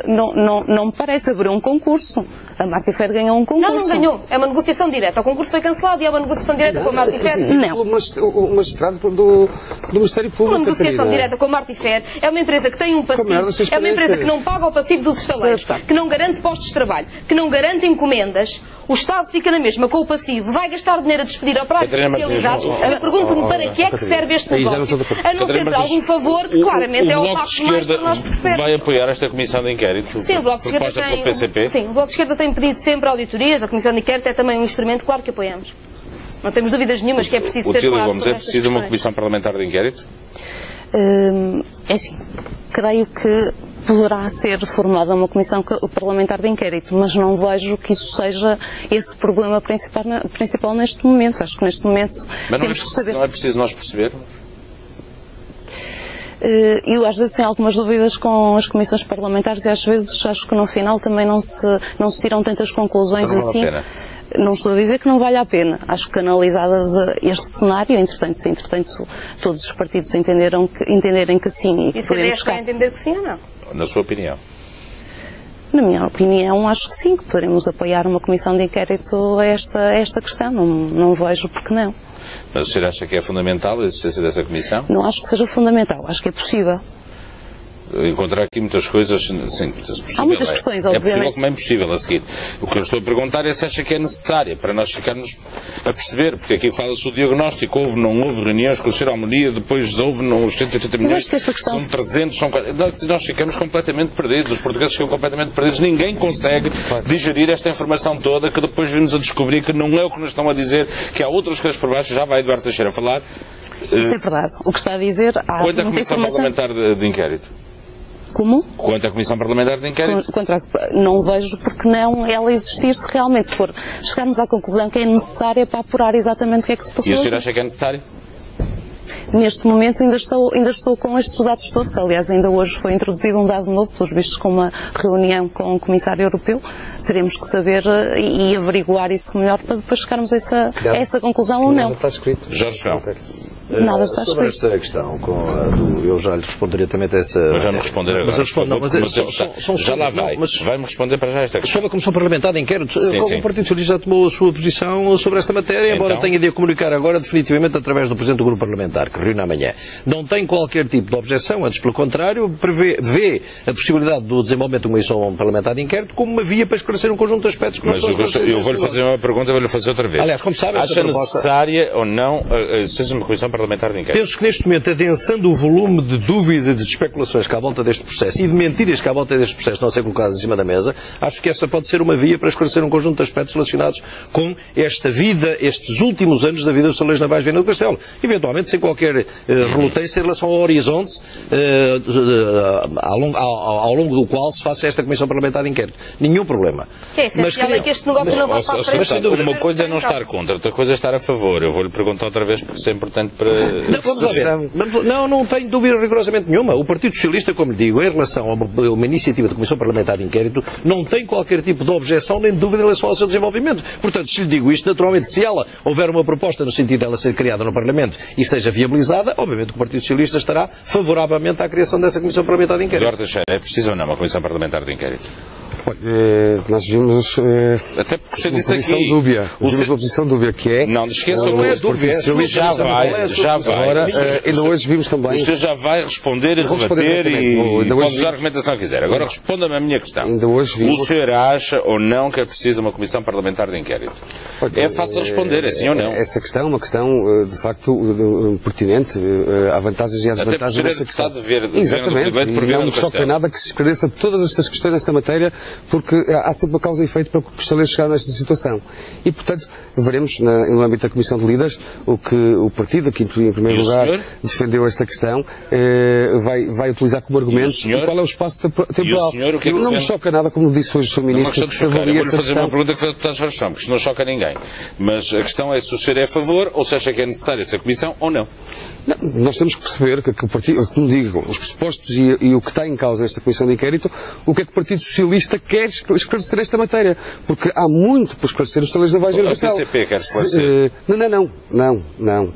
Não me parece abrir um concurso. A Martifer ganhou um concurso. Não ganhou. É uma negociação direta. O concurso foi cancelado e é uma negociação direta com a Martifer. Não. O magistrado do Ministério Público. Uma negociação direta com a Martifer é uma empresa que tem um passivo, é uma empresa que não paga o passivo dos estaleiros, que não garante postos de trabalho, que não garante encomendas. O Estado fica na mesma com o passivo, vai gastar dinheiro a despedir operários especializados. Eu pergunto-me para que é que serve este negócio, a não ser para algum favor que claramente é o Bloco de Esquerda vai apoiar esta comissão de inquérito? Sim, o Bloco de Esquerda tem... pelo PCP? Sim, o Bloco de Esquerda tem pedido sempre auditorias, a comissão de inquérito é também um instrumento, claro que apoiamos. Não temos dúvidas nenhumas que é preciso ser claro. Gomes, é preciso uma comissão parlamentar de inquérito? É assim, creio que poderá ser formada uma comissão parlamentar de inquérito, mas não vejo que isso seja esse problema principal neste momento. Acho que neste momento temos que saber... Não é preciso nós perceber? Eu às vezes tenho algumas dúvidas com as comissões parlamentares e às vezes acho que no final também não se tiram tantas conclusões assim. Não estou a dizer que não vale a pena. Acho que analisadas este cenário, se entretanto todos os partidos entenderem que sim. E podemos vai entender que sim ou não? Na sua opinião? Na minha opinião, acho que sim, que poderemos apoiar uma comissão de inquérito a esta questão. Não vejo porque não. Mas o senhor acha que é fundamental a existência dessa comissão? Não acho que seja fundamental, acho que é possível. Encontrar aqui muitas coisas, sim, há muitas questões, obviamente. É possível como é impossível a seguir. O que eu estou a perguntar é se acha que é necessária para nós ficarmos a perceber, porque aqui fala-se o diagnóstico, houve, não houve reuniões com o Sr. Almonia, depois houve os 180 milhões, são 300, são 400, nós ficamos completamente perdidos, os portugueses ficam completamente perdidos, ninguém consegue digerir esta informação toda, que depois vimos a descobrir que não é o que nos estão a dizer, que há outras coisas por baixo, já vai Eduardo Teixeira falar. Isso é verdade. O que está a dizer... Quanto à Comissão Parlamentar de Inquérito? Como? Quanto à Comissão Parlamentar de Inquérito? Não vejo porque não ela existir, se realmente for chegarmos à conclusão que é necessária para apurar exatamente o que é que se passou. E o senhor acha que é necessário? Neste momento ainda estou com estes dados todos. Aliás, ainda hoje foi introduzido um dado novo, pelos vistos com uma reunião com o Comissário Europeu. Teremos que saber e averiguar isso melhor para depois chegarmos a essa conclusão ou não. Está escrito. Jorge João. Nada está sobre escrito. esta questão, eu já lhe responderia também a essa... Mas vamos responder agora. Mas eu respondo, não, mas já lá vai. Vai-me responder para já esta questão. Sobre a Comissão Parlamentar de Inquérito, sim. O Partido Socialista já tomou a sua posição sobre esta matéria, embora tenha de a comunicar agora definitivamente através do Presidente do Grupo Parlamentar, que reúne amanhã. Não tem qualquer tipo de objeção, antes pelo contrário, vê a possibilidade do desenvolvimento de uma comissão parlamentar de inquérito como uma via para esclarecer um conjunto de aspectos que Mas eu vou-lhe fazer uma pergunta e vou-lhe fazer outra vez. Aliás, como sabe, acha necessária ou não a existência de uma comissão parlamentar de inquérito? Penso que neste momento, adensando o volume de dúvidas e de especulações que há à volta deste processo e de mentiras que há à volta deste processo não ser colocadas em cima da mesa, acho que essa pode ser uma via para esclarecer um conjunto de aspectos relacionados com esta vida, estes últimos anos da vida dos Estaleiros Navais de Viana do Castelo. Eventualmente, sem qualquer relutância em relação ao horizonte ao longo do qual se faça esta Comissão Parlamentar de Inquérito. Nenhum problema. É essencial é que este negócio não vá para a frente. Uma coisa é não estar contra, outra coisa é estar a favor. Eu vou-lhe perguntar outra vez porque isso é importante para Vamos lá ver. Não tenho dúvida rigorosamente nenhuma. O Partido Socialista, como lhe digo, em relação a uma iniciativa da Comissão Parlamentar de Inquérito, não tem qualquer tipo de objeção nem de dúvida em relação ao seu desenvolvimento. Portanto, se lhe digo isto, naturalmente, se ela houver uma proposta no sentido dela ser criada no Parlamento e seja viabilizada, obviamente o Partido Socialista estará favoravelmente à criação dessa Comissão Parlamentar de Inquérito. Eduardo Teixeira, é preciso ou não uma Comissão Parlamentar de Inquérito? Nós vimos até porque você uma disse posição aqui dúbia. Vimos uma posição dúbia que é... Não, esqueça não é dúvia. Já vai. Agora, ainda hoje vimos também... O senhor já vai responder e rebater e pode usar a argumentação que quiser. Agora responda-me a minha questão. Ainda hoje vimos... O senhor acha ou não que é preciso uma Comissão Parlamentar de Inquérito? É fácil responder, é sim ou não? Essa questão é uma questão, de facto, pertinente. Há vantagens e há desvantagens nessa questão. Exatamente. Não me choca nada que se esclareça todas estas questões nesta matéria, porque há sempre uma causa e efeito para que os estaleiros chegaram nesta situação. E, portanto, veremos no âmbito da Comissão de Líderes o que o partido, que em primeiro lugar defendeu esta questão, vai utilizar como argumento qual é o espaço temporal. Não me choca nada, como disse hoje o Sr. Ministro, que se avalia essa fazer uma pergunta que foi toda a sua questão, porque isto não choca ninguém. Mas a questão é se o senhor é a favor ou se acha que é necessária essa comissão ou não. Não, nós temos que perceber que o partido, como digo, os pressupostos e o que está em causa nesta Comissão de Inquérito, o que é que o Partido Socialista quer esclarecer esta matéria. Porque há muito para esclarecer os estaleiros da Vargem do Castelo. O PCP quer esclarecer? Não.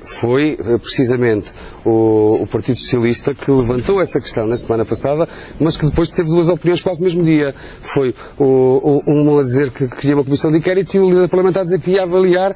Foi precisamente o Partido Socialista que levantou essa questão na semana passada, mas que depois teve duas opiniões quase no mesmo dia. Foi um a dizer que queria uma Comissão de Inquérito e o líder parlamentar a dizer que ia avaliar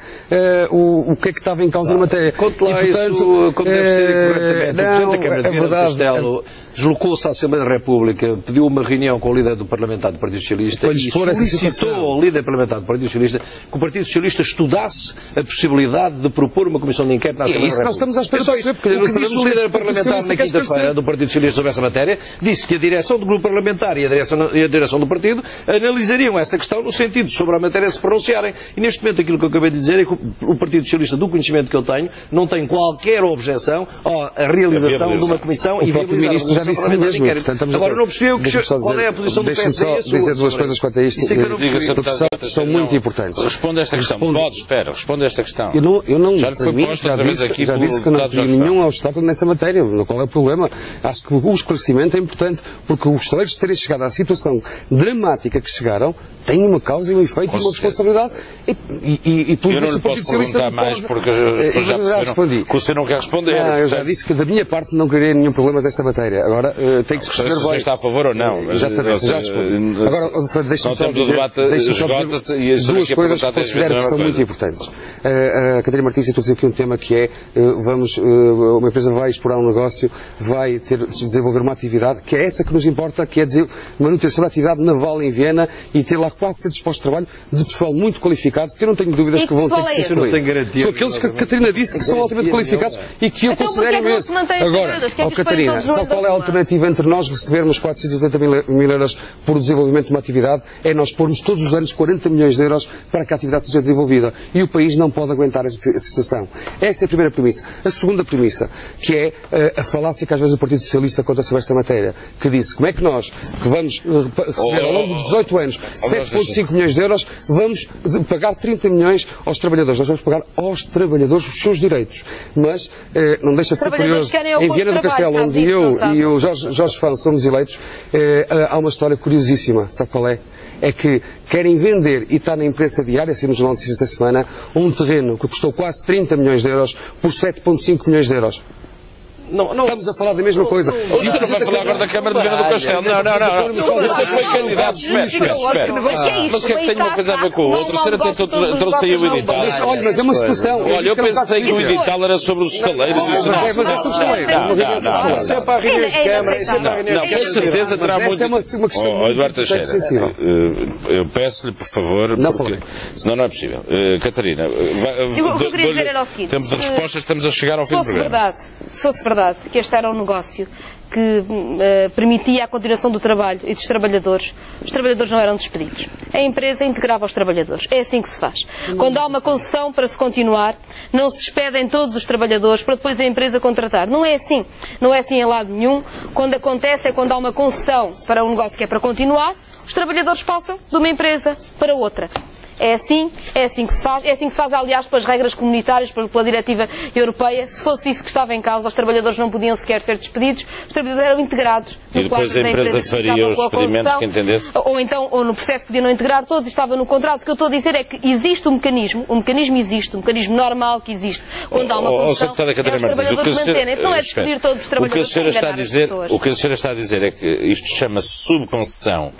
o que é que estava em causa na matéria. Conte lá isso como deve ser corretamente. O Presidente da Câmara de Viana do Castelo deslocou-se à Assembleia da República, pediu uma reunião com o líder do parlamentar do Partido Socialista e solicitou ao líder parlamentar do Partido Socialista que o Partido Socialista estudasse a possibilidade de propor uma Comissão de Inquérito na Assembleia da República. Nós estamos à espera de perceber, o que disse o líder parlamentar na quinta-feira do Partido Socialista sobre essa matéria, disse que a direção do grupo parlamentar e a direção do partido analisariam essa questão no sentido sobre a matéria se pronunciarem. E neste momento aquilo que eu acabei de dizer é que o Partido Socialista, do conhecimento que eu tenho, não tem qualquer objeção à realização de uma comissão e viabilizar uma Comissão Parlamentar de Inquérito. Agora não percebeu qual é a posição do PSD. Deixe-me só dizer duas coisas quanto a isto, porque são muito importantes. Responda a esta questão. Responda a esta questão. Eu não já foi posto outra vez aqui já disse que não tinha nenhum obstáculo nessa matéria. Qual é o problema? Acho que o esclarecimento é importante, porque os estaleiros terem chegado à situação dramática que chegaram têm uma causa e um efeito e uma responsabilidade. E por eu não lhe posso perguntar mais, porque já perceberam que você não quer responder. Eu já disse que da minha parte não queria nenhum problema dessa matéria. Agora tem que se perceber se você está a favor ou não. Exatamente, já respondo. Agora deixe-me só dizer duas coisas que considero que são muito importantes. A Catarina Martins introduziu aqui um tema que é uma empresa vai explorar um negócio, vai desenvolver uma atividade, que é essa que nos importa, que é manutenção da atividade naval em Viena e ter lá quase 700 postos de trabalho de pessoal muito qualificado, porque eu não tenho dúvidas que vão ter que ser excluídos. São aqueles que a Catarina disse que são altamente qualificados e que eu considero imenso. Agora, Catarina, sabe qual é a alternativa entre nós recebermos 480 mil euros por o desenvolvimento de uma atividade? É nós pormos todos os anos 40 milhões de euros para que a atividade seja desenvolvida. E o país não pode aguentar essa situação. Essa é a primeira premissa. A segunda premissa, que é a falácia que às vezes o Partido Socialista conta sobre esta matéria, que disse como é que nós, que vamos receber ao longo de 18 anos 7,5 milhões de euros, vamos pagar 30 milhões aos trabalhadores. Nós vamos pagar aos trabalhadores os seus direitos. Mas não deixa de ser curioso. Em Viana do Castelo, onde eu e o Jorge Fão somos eleitos, há uma história curiosíssima. Sabe qual é? É que querem vender, e está na imprensa diária, assim nos Jornal de Notícias da semana, um terreno que custou quase 30 milhões de euros por 7,5 milhões de euros. Não, estamos a falar da mesma coisa. Você não vai falar agora da Câmara de Viana do Castelo. Não. Você foi candidato. Espera. Mas o que é que tem uma coisa a ver com o outro? Você trouxe aí o edital. Olha, mas é uma situação. Olha, eu pensei que o edital era sobre os estaleiros. Mas é sobre os estaleiros. Não, isso é para a reunião de Câmara. Não, com certeza terá muito. Essa é uma questão. Eduardo Teixeira, eu peço-lhe, por favor, porque senão não é possível. Catarina, o que eu queria dizer era o seguinte: tempo de respostas, estamos a chegar ao fim do programa. Se fosse verdade que este era um negócio que permitia a continuação do trabalho e dos trabalhadores, os trabalhadores não eram despedidos. A empresa integrava os trabalhadores. É assim que se faz. Quando há uma concessão para se continuar, não se despedem todos os trabalhadores para depois a empresa contratar. Não é assim. Não é assim em lado nenhum. Quando acontece é quando há uma concessão para um negócio que é para continuar, os trabalhadores passam de uma empresa para outra. É assim que se faz, aliás, pelas regras comunitárias, pela diretiva europeia. Se fosse isso que estava em causa, os trabalhadores não podiam sequer ser despedidos, os trabalhadores eram integrados. E depois a empresa faria os despedimentos que entendesse? Ou no processo podiam não integrar todos, estava no contrato. O que eu estou a dizer é que existe um mecanismo normal que existe. Quando há uma concessão, os trabalhadores manterem. Isso não é despedir todos os trabalhadores. O que a senhora está a dizer é que isto chama-se subconcessão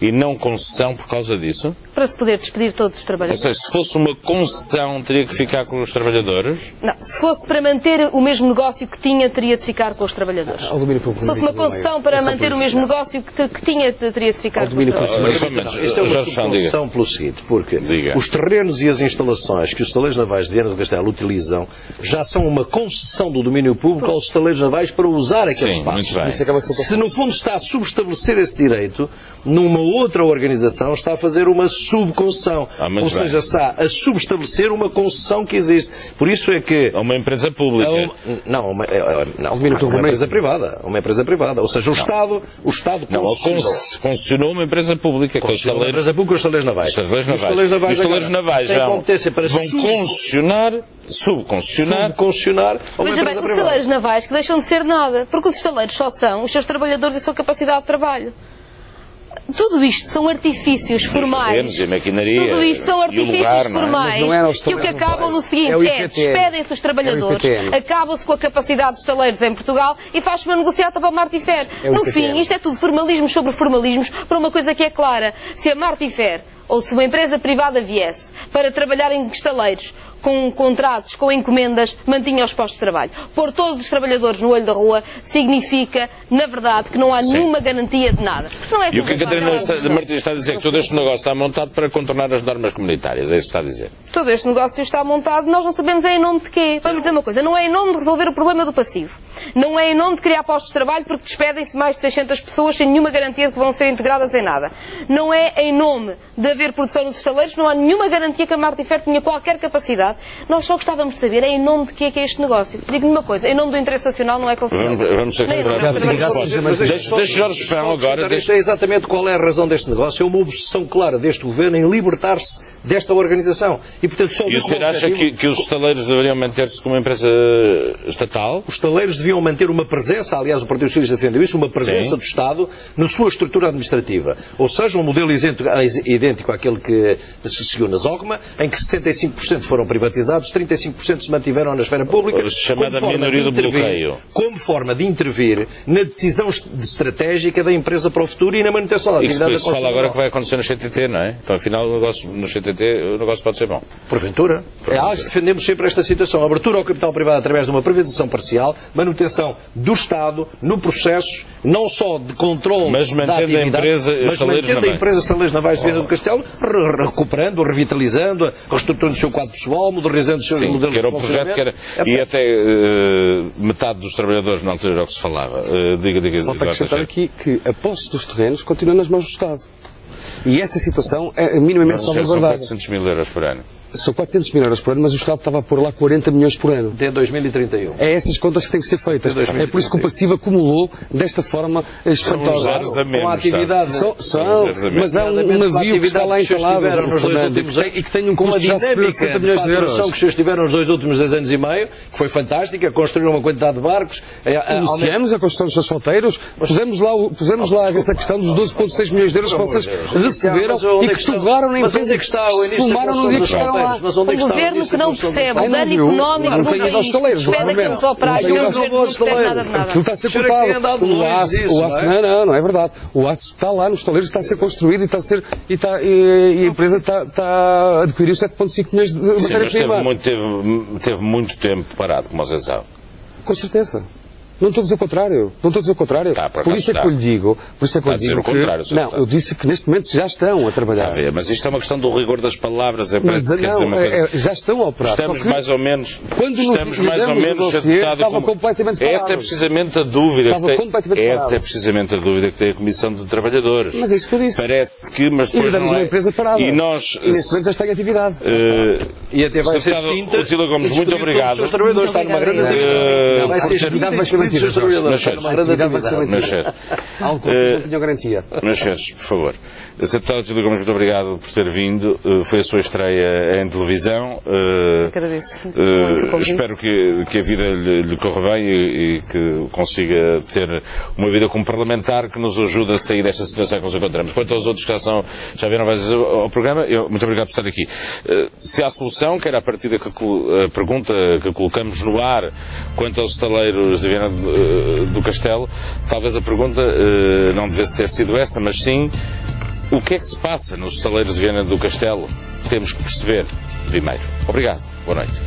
e não concessão por causa disso? Para se poder despedir todos os trabalhadores. Ou seja, se fosse uma concessão, teria que ficar com os trabalhadores? Não, se fosse para manter o mesmo negócio que tinha, teria de ficar com os trabalhadores. Se fosse uma concessão para manter o mesmo negócio que tinha, teria de ficar com os trabalhadores. Isto é uma subconcessão pelo seguinte, porque os terrenos e as instalações que os estaleiros navais de Viana do Castelo utilizam já são uma concessão do domínio público aos estaleiros navais para usar aquele espaço. Se no fundo está a subestabelecer esse direito, numa outra organização está a fazer uma subconcessão. Ou seja, está a subestabelecer uma concessão que existe. Por isso é que... É uma empresa pública. Uma empresa privada. Uma empresa privada. Ou seja, o Estado concessionou uma empresa pública. Uma empresa pública com os estaleiros navais. Os estaleiros navais vão subconcessionar uma empresa privada. Os estaleiros navais que deixam de ser nada. Porque os estaleiros só são os seus trabalhadores e a sua capacidade de trabalho. Tudo isto são artifícios formais. E a maquinaria, tudo isto são artifícios formais que o que acabam no seguinte despedem-se os trabalhadores, acabam-se com a capacidade dos estaleiros em Portugal e faz-se uma negociata para a Martifer. No fim, isto é tudo formalismos sobre formalismos para uma coisa que é clara. Se a Martifer ou se uma empresa privada viesse para trabalhar em estaleiros com contratos, com encomendas, mantinha os postos de trabalho. Pôr todos os trabalhadores no olho da rua significa, na verdade, que não há nenhuma garantia de nada. Não é e o que a Catarina Martins está a dizer é que todo este negócio está montado para contornar as normas comunitárias. É isso que está a dizer. Todo este negócio está montado, nós não sabemos em nome de quê. Vamos dizer uma coisa, não é em nome de resolver o problema do passivo. Não é em nome de criar postos de trabalho porque despedem-se mais de 600 pessoas sem nenhuma garantia de que vão ser integradas em nada. Não é em nome de haver produção nos estaleiros, não há nenhuma garantia que a Martifer tinha qualquer capacidade. Nós só gostávamos de saber em nome de que é este negócio. Digo-lhe uma coisa, em nome do interesse nacional não é concessão. Vamos ser Deixa Jorge Ferrão agora. É exatamente qual é a razão deste negócio. É uma obsessão clara deste governo em libertar-se desta organização. E, portanto, só o senhor acha que os estaleiros deveriam manter-se como uma empresa estatal? Os estaleiros deviam manter uma presença, aliás o Partido Socialista defendeu isso, uma presença do Estado na sua estrutura administrativa. Ou seja, um modelo idêntico àquele que se seguiu na Zogma, em que 65% foram privatizados, 35% se mantiveram na esfera pública, chamada minoria do bloqueio. Como forma de intervir na decisão estratégica da empresa para o futuro e na manutenção da atividade da construção. Isso fala agora que vai acontecer no CTT, não é? Então, afinal, no CTT o negócio pode ser bom. Porventura. Defendemos sempre esta situação. Abertura ao capital privado através de uma privatização parcial, manutenção do Estado no processo, não só de controle da atividade, mas mantendo a empresa Estaleiros Navais de Viana do Castelo, recuperando, revitalizando, reestruturando o seu quadro pessoal, modernizando os seus modelos que era o projeto que era, e até metade dos trabalhadores na altura era o que se falava. Falta acrescentar aqui que a posse dos terrenos continua nas mãos do Estado. E essa situação é minimamente salvaguardada. São 400 mil euros por ano. São 400 mil euros por ano, mas o Estado estava a pôr lá 40 milhões por ano. Até 2031. É essas contas que têm que ser feitas. É por isso que o passivo acumulou desta forma espantosa. Com a atividade. Mas há um navio que está lá instalado e que tem um custo de 60 milhões de euros. Que os senhores tiveram nos 2 últimos 2 anos e meio, que foi fantástica, construíram uma quantidade de barcos. Iniciamos a construção dos asfalteiros, pusemos lá essa questão dos 12,6 milhões de euros que vocês receberam e que torraram na empresa que fumaram no dia que chegaram lá. Mas onde é que está o governo que não percebe o dano económico do país, despede aqueles operários e o governo não percebe nada de nada. Aquilo está a ser culpado. O aço, não é verdade. O aço está lá nos estaleiros, está a ser construído e a empresa está a adquirir 7,5 milhões de matéria-prima. Teve muito tempo parado, como vocês sabem. Com certeza. Não estou a dizer o contrário. Por isso é que eu lhe digo. Não, eu disse que neste momento já estão a trabalhar. Está a ver, mas isto é uma questão do rigor das palavras. Parece que quer dizer uma coisa. Já estão a operar. Estamos mais ou menos estava completamente parado. Essa é precisamente a dúvida. Essa é precisamente a dúvida que tem a Comissão de Trabalhadores. Mas é isso que eu disse. Parece que, mas depois não é. Uma empresa parada. E neste momento já está em atividade. E até vai ser extinta. Otília Gomes, muito obrigado. Os trabalhadores estão numa grande atividade. Vai ser extinta e despedidos os trabalhadores. Estão numa grande atividade. Algo que vocês não tinham garantia. Meus chefes, por favor. Sr. Deputado Otília Gomes, muito obrigado por ter vindo. Foi a sua estreia em televisão. Agradeço muito o convite. Espero que a vida lhe corra bem e que consiga ter uma vida como parlamentar que nos ajude a sair desta situação que nos encontramos. Quanto aos outros que já vieram vezes ao programa, muito obrigado por estar aqui. Se há solução, que era a partida a pergunta que colocamos no ar quanto aos estaleiros de Viana do Castelo, talvez a pergunta não devesse ter sido essa, mas sim o que é que se passa nos estaleiros de Viana do Castelo? Temos que perceber primeiro. Obrigado. Boa noite.